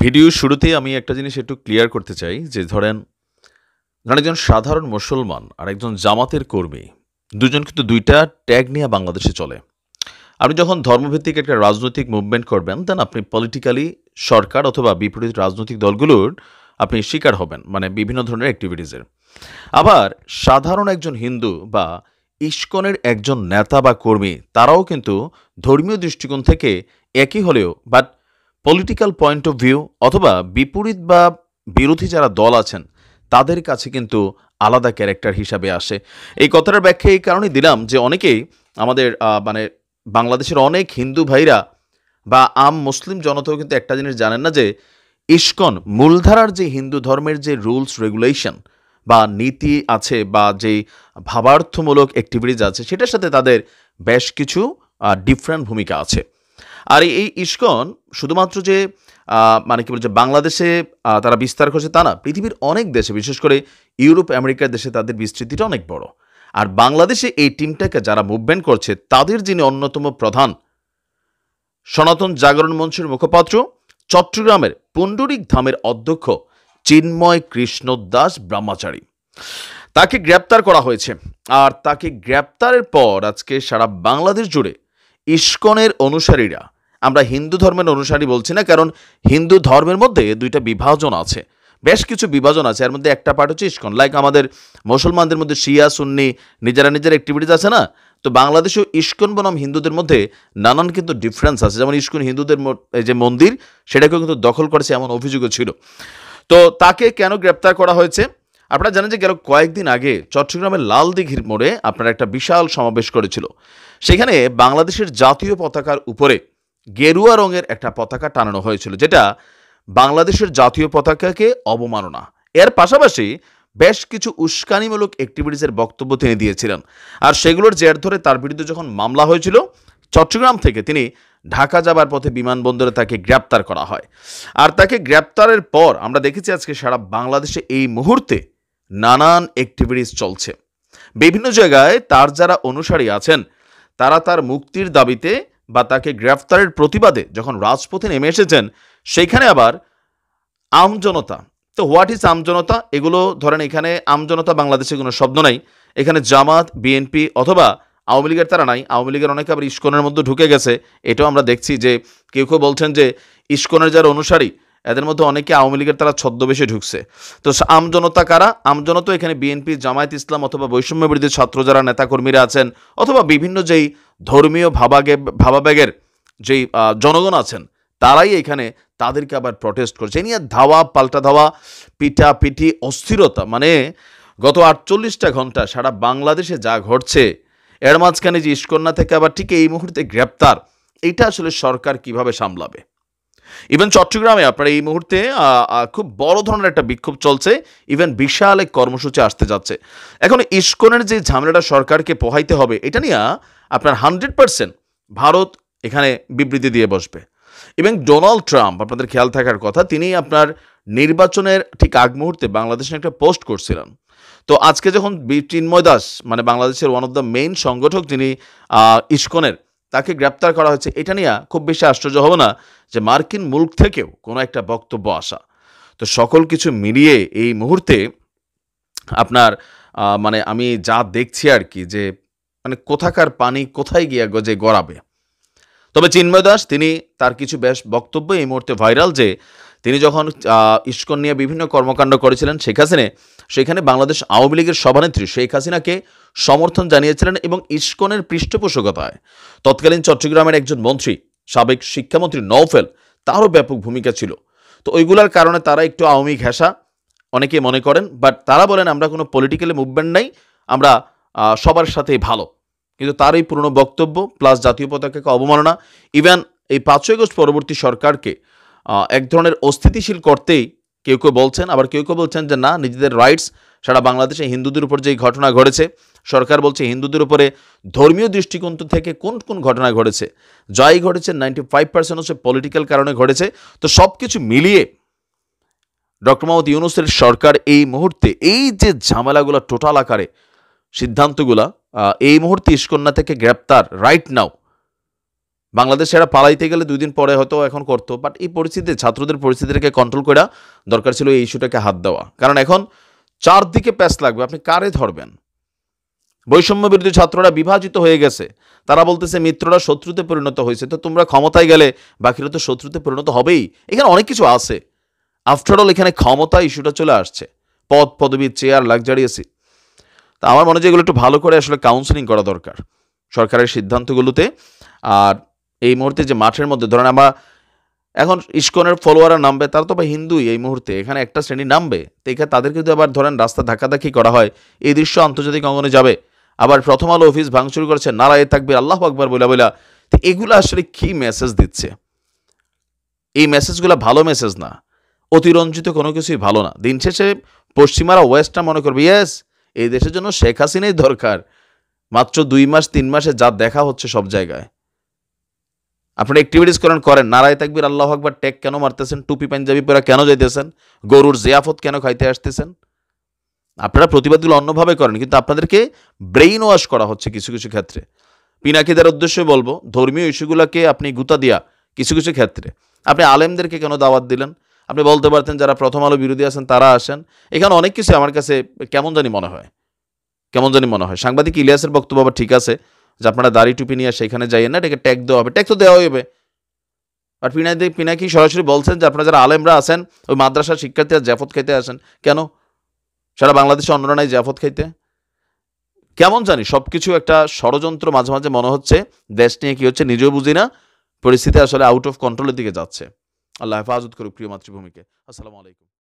ভিডিওর শুরুতেই আমি একটা জিনিস একটু ক্লিয়ার করতে চাই যে ধরেন একজন সাধারণ মুসলমান আর একজন জামাতের কর্মী দুজন কিন্তু দুইটা ট্যাগ নিয়ে বাংলাদেশে চলে। আপনি যখন ধর্মভিত্তিক একটা রাজনৈতিক মুভমেন্ট করবেন দেন আপনি পলিটিক্যালি সরকার অথবা বিপরীত রাজনৈতিক দলগুলোর আপনি শিকার হবেন, মানে বিভিন্ন ধরনের অ্যাক্টিভিটিসের। আবার সাধারণ একজন হিন্দু বা ইস্কনের একজন নেতা বা কর্মী তারাও কিন্তু ধর্মীয় দৃষ্টিকোণ থেকে একই হলেও but political point of view অথবা বিপরীত বা বিরোধী যারা দল আছেন তাদের কাছে কিন্তু আলাদা ক্যারেক্টার হিসাবে আসে। এই কথাটার ব্যাখ্যা এই কারণেই দিলাম যে অনেকেই আমাদের মানে বাংলাদেশের অনেক হিন্দু ভাইরা বা আম মুসলিম জনতাও কিন্তু একটা জিনিস জানেন না যে ইস্কন মূলধারার যে হিন্দু ধর্মের যে রুলস রেগুলেশন বা নীতি আছে বা যেই ভাবার্থমূলক অ্যাক্টিভিটিস আছে সেটার সাথে তাদের বেশ কিছু ডিফারেন্ট ভূমিকা আছে। আর এই ইস্কন শুধুমাত্র যে মানে কি বলছে বাংলাদেশে তারা বিস্তার করছে তা না, পৃথিবীর অনেক দেশে বিশেষ করে ইউরোপ আমেরিকার দেশে তাদের বিস্তৃতিটা অনেক বড়। আর বাংলাদেশে এই টিমটাকে যারা মুভমেন্ট করছে তাদের যিনি অন্যতম প্রধান সনাতন জাগরণ মঞ্চের মুখপাত্র চট্টগ্রামের পুণ্ডরিক ধামের অধ্যক্ষ চিন্ময় কৃষ্ণ দাস ব্রহ্মচারী, তাকে গ্রেপ্তার করা হয়েছে। আর তাকে গ্রেপ্তারের পর আজকে সারা বাংলাদেশ জুড়ে ইস্কনের অনুসারীরা, আমরা হিন্দু ধর্মের অনুসারী বলছি না কারণ হিন্দু ধর্মের মধ্যে দুইটা বিভাজন আছে, বেশ কিছু বিভাজন আছে। এর মধ্যে একটা পার্ট হচ্ছে ইস্কন, লাইক আমাদের মুসলমানদের মধ্যে শিয়া সুন্নি নিজেরা নিজের অ্যাক্টিভিটিস আছে না, তো বাংলাদেশেও ইস্কন বনাম হিন্দুদের মধ্যে নানান কিন্তু ডিফারেন্স আছে। যেমন ইস্কন হিন্দুদের এই যে মন্দির সেটাকেও কিন্তু দখল করেছে এমন অভিযোগও ছিল। তো তাকে কেন গ্রেপ্তার করা হয়েছে? আপনারা জানেন যে গেল কয়েকদিন আগে চট্টগ্রামের লাল দিঘির মোড়ে আপনারা একটা বিশাল সমাবেশ করেছিল। সেখানে বাংলাদেশের জাতীয় পতাকার উপরে গেরুয়া রঙের একটা পতাকা টানানো হয়েছিল, যেটা বাংলাদেশের জাতীয় পতাকাকে অবমাননা। এর পাশাপাশি বেশ কিছু উস্কানিমূলক অ্যাক্টিভিটিসের বক্তব্য তিনি দিয়েছিলেন। আর সেগুলোর জের ধরে তার বিরুদ্ধে যখন মামলা হয়েছিল চট্টগ্রাম থেকে তিনি ঢাকা যাবার পথে বিমানবন্দরে তাকে গ্রেপ্তার করা হয়। আর তাকে গ্রেপ্তারের পর আমরা দেখেছি আজকে সারা বাংলাদেশে এই মুহূর্তে নানান অ্যাক্টিভিটিস চলছে। বিভিন্ন জায়গায় তার যারা অনুসারী আছেন তারা তার মুক্তির দাবিতে বা তাকে গ্রেফতারের প্রতিবাদে যখন রাজপথে নেমে এসেছেন, সেইখানে আবার আমজনতা। তো হোয়াট ইজ আমজনতা? এগুলো ধরেন এখানে আমজনতা বাংলাদেশে কোনো শব্দ নাই। এখানে জামাত বিএনপি অথবা আওয়ামী লীগের তারা নাই, আওয়ামী লীগের অনেকে আবার ইস্কনের মধ্যে ঢুকে গেছে। এটাও আমরা দেখছি যে কেউ কেউ বলছেন যে ইস্কনের যারা অনুসারী এদের মধ্যে অনেকে আওয়ামী লীগের তারা ছদ্মবেশে ঢুকছে। তো আমজনতা কারা? আমজনতা এখানে বিএনপি, জামায়াত ইসলাম অথবা বৈষম্য বিরোধী ছাত্র যারা নেতাকর্মীরা আছেন অথবা বিভিন্ন যেই ধর্মীয় ভাবাবেগের যেই জনগণ আছেন তারাই এখানে তাদেরকে আবার প্রটেস্ট করছে। এ নিয়ে ধাওয়া পাল্টা ধাওয়া, পিটাপিটি, অস্থিরতা, মানে গত 48টা ঘন্টা সারা বাংলাদেশে যা ঘটছে, এর মাঝখানে যে ইস্কন্যা থেকে আবার ঠিক এই মুহূর্তে গ্রেপ্তার, এটা আসলে সরকার কিভাবে সামলাবে? ইভেন চট্টগ্রামে আপনার এই মুহূর্তে খুব বড় ধরনের একটা বিক্ষোভ চলছে, ইভেন বিশাল এক কর্মসূচি আসতে যাচ্ছে। এখন ইস্কনের যে ঝামেলাটা সরকারকে পোহাইতে হবে এটা নিয়ে আপনার 100% ভারত এখানে বিবৃতি দিয়ে বসবে। এবং ডোনাল্ড ট্রাম্প, আপনাদের খেয়াল থাকার কথা, তিনি আপনার নির্বাচনের ঠিক আগ মুহূর্তে বাংলাদেশে একটা পোস্ট করছিলেন। তো আজকে যখন চিন্ময় দাস, মানে বাংলাদেশের ওয়ান অফ দ্য মেইন সংগঠক যিনি ইস্কনের, তাকে গ্রেপ্তার করা হয়েছে, এটা নিয়ে খুব বেশি আশ্চর্য হবে না যে মার্কিন মুলক থেকেও কোনো একটা বক্তব্য আসা। তো সকল কিছু মিলিয়ে এই মুহূর্তে আপনার মানে আমি যা দেখছি আর কি, যে মানে কোথাকার পানি কোথায় গিয়ে যে গড়াবে। তবে চিন্ময় দাস তিনি তার কিছু বেশ বক্তব্য এই মুহূর্তে ভাইরাল, যে তিনি যখন ইস্কন নিয়ে বিভিন্ন কর্মকাণ্ড করেছিলেন সেখানে বাংলাদেশ আওয়ামী লীগের সভানেত্রী শেখ হাসিনাকে সমর্থন জানিয়েছিলেন এবং ইস্কনের পৃষ্ঠপোষকতায় তৎকালীন চট্টগ্রামের একজন মন্ত্রী, সাবেক শিক্ষামন্ত্রী নওফেল, তারও ব্যাপক ভূমিকা ছিল। তো ওইগুলার কারণে তারা একটু আওয়ামী ঘেঁষা অনেকে মনে করেন, বাট তারা বলেন আমরা কোনো পলিটিক্যালি মুভমেন্ট নাই, আমরা সবার সাথেই ভালো। কিন্তু তার এই পুরনো বক্তব্য প্লাস জাতীয় পতাকাকে অবমাননা, ইভেন এই 5ই আগস্ট পরবর্তী সরকারকে এক ধরনের অস্থিতিশীল করতেই কেউ কেউ বলছেন, আবার কেউ কেউ বলছেন যে না, নিজেদের রাইটস। সারা বাংলাদেশে হিন্দুদের উপর যেই ঘটনা ঘটেছে, সরকার বলছে হিন্দুদের উপরে ধর্মীয় দৃষ্টিকোণ থেকে কোন কোন ঘটনা ঘটেছে, যাই ঘটেছে 95% হচ্ছে পলিটিক্যাল কারণে ঘটেছে। তো সব কিছু মিলিয়ে ডক্টর মোহাম্মদ ইউনূসের সরকার এই মুহূর্তে এই যে ঝামেলাগুলো টোটাল আকারে সিদ্ধান্তগুলা, এই মুহূর্তে ইস্কন্যা থেকে গ্রেপ্তার রাইট নাও বাংলাদেশে এরা পালাইতে গেলে 2 দিন পরে হয়তো এখন করতো, বাট এই পরিস্থিতিতে ছাত্রদের পরিস্থিতিটাকে কন্ট্রোল করা দরকার ছিল এই ইস্যুটাকে হাত দেওয়া। কারণ এখন চারদিকে প্যাচ লাগবে, আপনি কারে ধরবেন? বৈষম্য বিরোধী ছাত্ররা বিভাজিত হয়ে গেছে, তারা বলতেছে মিত্ররা শত্রুতে পরিণত হয়েছে, তো তোমরা ক্ষমতায় গেলে বাকিরা তো শত্রুতে পরিণত হবেই। এখানে অনেক কিছু আছে, আফটারঅল এখানে ক্ষমতা ইস্যুটা চলে আসছে, পদ পদবি চেয়ার লাক্সারিয়াসি। তা আমার মনে হয় এগুলো একটু ভালো করে আসলে কাউন্সেলিং করা দরকার সরকারের সিদ্ধান্তগুলোতে। আর এই মুহূর্তে যে মাঠের মধ্যে ধরেন আমরা এখন ইস্কনের ফলোয়াররা নামবে, তারা তো বা হিন্দুই, এই মুহূর্তে এখানে একটা শ্রেণী নামবে, তো এখানে তাদেরকে যদি আবার ধরেন রাস্তা ধাক্কাধাক্কি করা হয়, এই দৃশ্য আন্তর্জাতিক অঙ্গনে যাবে। আবার প্রথম আলো অফিস ভাঙচুর করেছে, নারায়ে তাকবীর আল্লাহু আকবার বইলা বইলা। তো এগুলো আসলে কি মেসেজ দিচ্ছে? এই মেসেজগুলো ভালো মেসেজ না, অতিরঞ্জিত কোনো কিছুই ভালো না। দিন শেষে পশ্চিমারা ওয়েস্টটা মনে করবে ইয়েস এই দেশের জন্য শেখ হাসিনাই দরকার। মাত্র 2 মাস 3 মাসে যা দেখা হচ্ছে সব জায়গায়, আপনারা অ্যাক্টিভিটিস করেন, নারায়ে তাকবীর আল্লাহু আকবার ট্যাগ কেন মারতেছেন? টুপি পাঞ্জাবি পরে কেন যাইতেছেন? গরুর জিয়াফত কেন খাইতে আসতেছেন? আপনারা প্রতিবাদগুলো অন্যভাবে করেন, কিন্তু আপনাদেরকে ব্রেইন ওয়াশ করা হচ্ছে কিছু কিছু ক্ষেত্রে। পিনাকিদের উদ্দেশ্যে বলবো, ধর্মীয় ইস্যুগুলোকে আপনি গুতা দিয়া কিছু কিছু ক্ষেত্রে আপনি আলেমদেরকে কেন দাওয়াত দিলেন? আপনি বলতে পারতেন যারা প্রথম আলো বিরোধী আছেন তারা আসেন। এখানে অনেক কিছু আমার কাছে কেমন জানি মনে হয়। সাংবাদিক ইলিয়াসের বক্তব্য আবার ঠিক আছে যে আপনারা দাড়ি টুপি নিয়ে সেখানে যাইয়েন না, এটাকে ট্যাগ দেওয়া হবে, ট্যাগ তো দেওয়া হবে। আর পিনাকি সরাসরি বলছেন যে আপনারা যারা আলেমরা আছেন ওই মাদ্রাসার শিক্ষার্থীরা জাফত খাইতে আসেন। কেন? সারা বাংলাদেশে অন্যরা নাই জাফত খাইতে? কেমন জানি সব কিছু একটা ষড়যন্ত্র মাঝে মাঝে মনে হচ্ছে। দেশ নিয়ে কি হচ্ছে নিজেও বুঝি না, পরিস্থিতি আসলে আউট অফ কন্ট্রোলের দিকে যাচ্ছে। আল্লাহ হেফাজত করুক প্রিয় মাতৃভূমিকে। আসসালামু আলাইকুম।